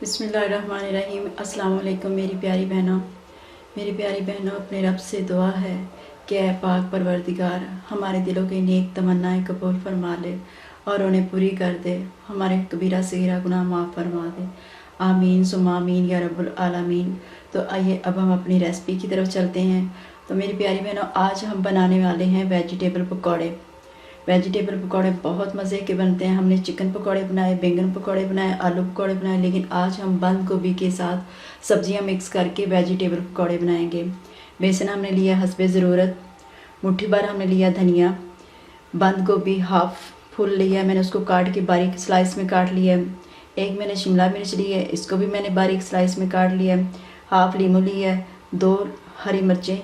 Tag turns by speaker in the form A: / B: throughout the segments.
A: बिस्मिल्लाहिर्रहमानिर्रहीम। अस्सलाम वालेकुम मेरी प्यारी बहनों, अपने रब से दुआ है कि ऐ पाक परवरदिगार हमारे दिलों की नेक तमन्नाएं कबूल फरमा ले और उन्हें पूरी कर दे। हमारे कबीरा सगीरा गुनाह माफ़ फरमा दे। आमीन सुम्मा आमीन या रब्बुल आलमीन। तो आइए अब हम अपनी रेसिपी की तरफ चलते हैं। तो मेरी प्यारी बहनों, आज हम बनाने वाले हैं वेजिटेबल पकौड़े। वेजिटेबल पकौड़े बहुत मज़े के बनते हैं। हमने चिकन पकौड़े बनाए, बैंगन पकौड़े बनाए, आलू पकौड़े बनाए, लेकिन आज हम बंद गोभी के साथ सब्जियां मिक्स करके वेजिटेबल पकौड़े बनाएंगे। बेसन हमने लिया हस्बे ज़रूरत, मुट्ठी भर हमने लिया धनिया, बंद गोभी हाफ फुल लिया मैंने, उसको काट के बारीक स्लाइस में काट लिया। एक मैंने शिमला मिर्च ली है, इसको भी मैंने बारीक स्लाइस में काट लिया। हाफ लीमू लिया, 2 हरी मिर्चें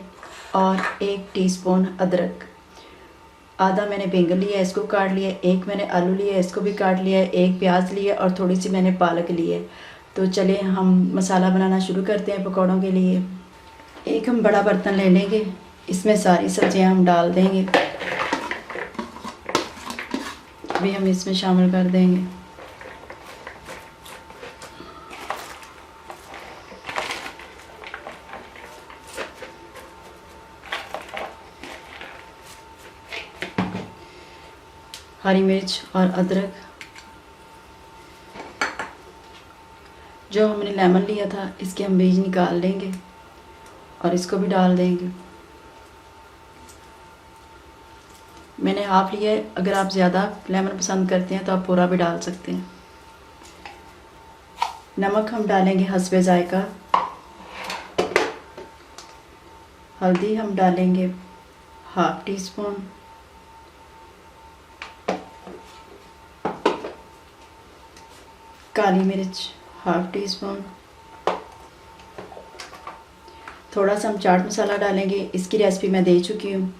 A: और 1 टीस्पून अदरक। आधा मैंने बैंगन लिया, इसको काट लिया। 1 मैंने आलू लिया, इसको भी काट लिया। 1 प्याज लिया और थोड़ी सी मैंने पालक ली है। तो चले हम मसाला बनाना शुरू करते हैं पकौड़ों के लिए। एक हम बड़ा बर्तन ले लेंगे, इसमें सारी सब्जियां हम डाल देंगे। अभी हम इसमें शामिल कर देंगे हरी मिर्च और अदरक। जो हमने लेमन लिया था इसके हम बीज निकाल लेंगे और इसको भी डाल देंगे। मैंने हाफ लिया है, अगर आप ज़्यादा लेमन पसंद करते हैं तो आप पूरा भी डाल सकते हैं। नमक हम डालेंगे हस्बे जायका। हल्दी हम डालेंगे हाफ टी स्पून। काली मिर्च हाफ टी स्पून। थोड़ा सा हम चाट मसाला डालेंगे, इसकी रेसिपी मैं दे चुकी हूँ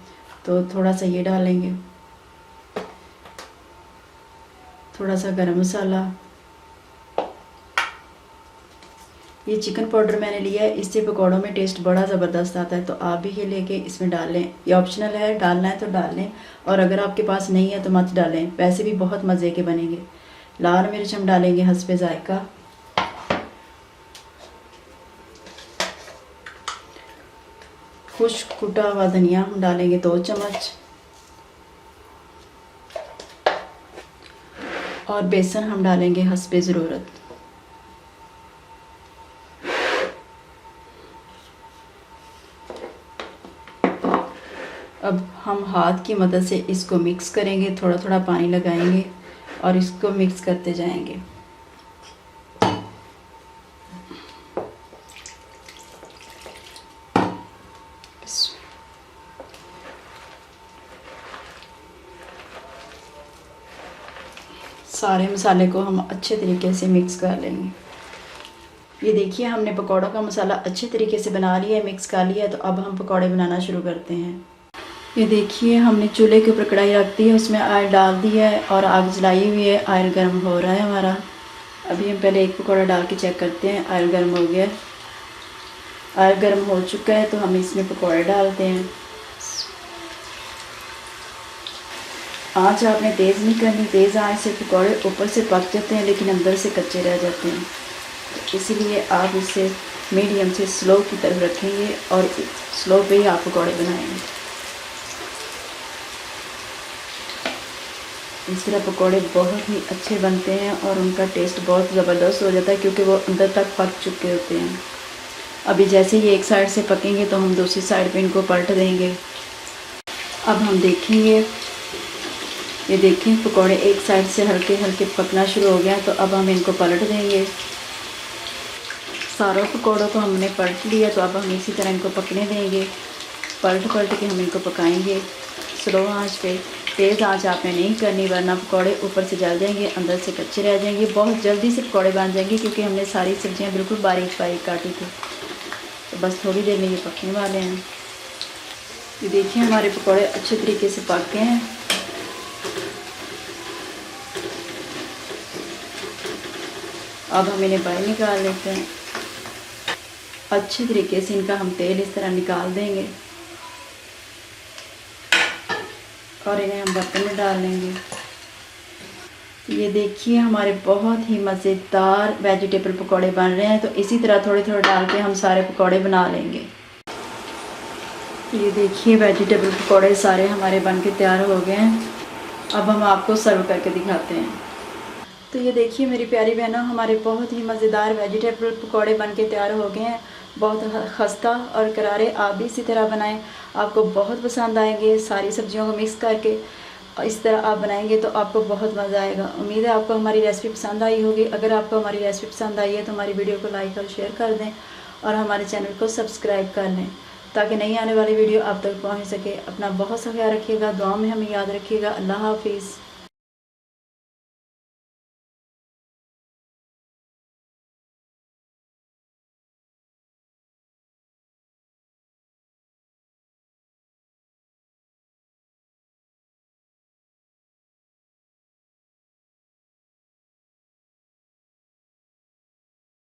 A: तो थोड़ा सा ये डालेंगे। थोड़ा सा गरम मसाला। ये चिकन पाउडर मैंने लिया है, इससे पकौड़ों में टेस्ट बड़ा ज़बरदस्त आता है, तो आप भी ये लेके इसमें डाल लें। ये ऑप्शनल है, डालना है तो डाल लें और अगर आपके पास नहीं है तो मत डालें, वैसे भी बहुत मज़े के बनेंगे। लाल मिर्च हम डालेंगे हस्बे जायका। खुश्क कुटा हुआ धनिया हम डालेंगे 2 चम्मच और बेसन हम डालेंगे हस्बे ज़रूरत। अब हम हाथ की मदद से इसको मिक्स करेंगे, थोड़ा थोड़ा पानी लगाएंगे और इसको मिक्स करते जाएंगे। सारे मसाले को हम अच्छे तरीके से मिक्स कर लेंगे। ये देखिए हमने पकौड़ों का मसाला अच्छे तरीके से बना लिया है, मिक्स कर लिया है। तो अब हम पकौड़े बनाना शुरू करते हैं। ये देखिए हमने चूल्हे के ऊपर कढ़ाई रख दी है, उसमें ऑयल डाल दिया है और आग जलाई हुई है। ऑयल गर्म हो रहा है हमारा। अभी हम पहले एक पकौड़ा डाल के चेक करते हैं। ऑयल गर्म हो गया है। ऑयल गर्म हो चुका है तो हम इसमें पकौड़े डालते हैं। आँच आपने तेज़ नहीं करनी, तेज़ आँच से पकौड़े ऊपर से पक जाते हैं लेकिन अंदर से कच्चे रह जाते हैं। इसीलिए आप इसे मीडियम से स्लो की तरफ रखेंगे और स्लो पे ही आप पकौड़े बनाएंगे। इस तरह पकौड़े बहुत ही अच्छे बनते हैं और उनका टेस्ट बहुत ज़बरदस्त हो जाता है क्योंकि वो अंदर तक पक चुके होते हैं। अभी जैसे ये एक साइड से पकेंगे तो हम दूसरी साइड पे इनको पलट देंगे। अब हम देखेंगे, ये देखें पकौड़े एक साइड से हल्के हल्के पकना शुरू हो गया, तो अब हम इनको पलट देंगे। सारों पकौड़ों को हमने पलट लिया तो अब हम इसी तरह इनको पकने देंगे। पलट पलट के हम इनको पकाएंगे स्लो आंच पे। तेज़ आंच आपने नहीं करनी वरना पकौड़े ऊपर से जल जाएंगे, अंदर से कच्चे रह जाएंगे। बहुत जल्दी से पकौड़े बन जाएंगे क्योंकि हमने सारी सब्जियां बिल्कुल बारीक बारीक काटी थी। तो बस थोड़ी देर में ये पकने वाले हैं। ये देखिए हमारे पकौड़े अच्छे तरीके से पक गए हैं। अब हम इन्हें बाहर निकाल लेते हैं। अच्छे तरीके से इनका हम तेल इस तरह निकाल देंगे और इन्हें हम बर्तन में डाल लेंगे। ये देखिए हमारे बहुत ही मज़ेदार वेजिटेबल पकौड़े बन रहे हैं। तो इसी तरह थोड़े थोड़े डाल के हम सारे पकौड़े बना लेंगे। ये देखिए वेजिटेबल पकौड़े सारे हमारे बन के तैयार हो गए हैं। अब हम आपको सर्व करके दिखाते हैं। तो ये देखिए मेरी प्यारी बहनों, हमारे बहुत ही मज़ेदार वेजिटेबल पकौड़े बन के तैयार हो गए हैं। बहुत खस्ता और करारे, आप भी इसी तरह बनाएं, आपको बहुत पसंद आएंगे। सारी सब्जियों को मिक्स करके इस तरह आप बनाएंगे तो आपको बहुत मज़ा आएगा। उम्मीद है आपको हमारी रेसिपी पसंद आई होगी। अगर आपको हमारी रेसिपी पसंद आई है तो हमारी वीडियो को लाइक और शेयर कर दें और हमारे चैनल को सब्सक्राइब कर लें ताकि नई आने वाली वीडियो आप तक पहुंच सके। अपना बहुत सा ख्याल रखिएगा, दुआ में हमें याद रखिएगा। अल्लाह हाफिज़।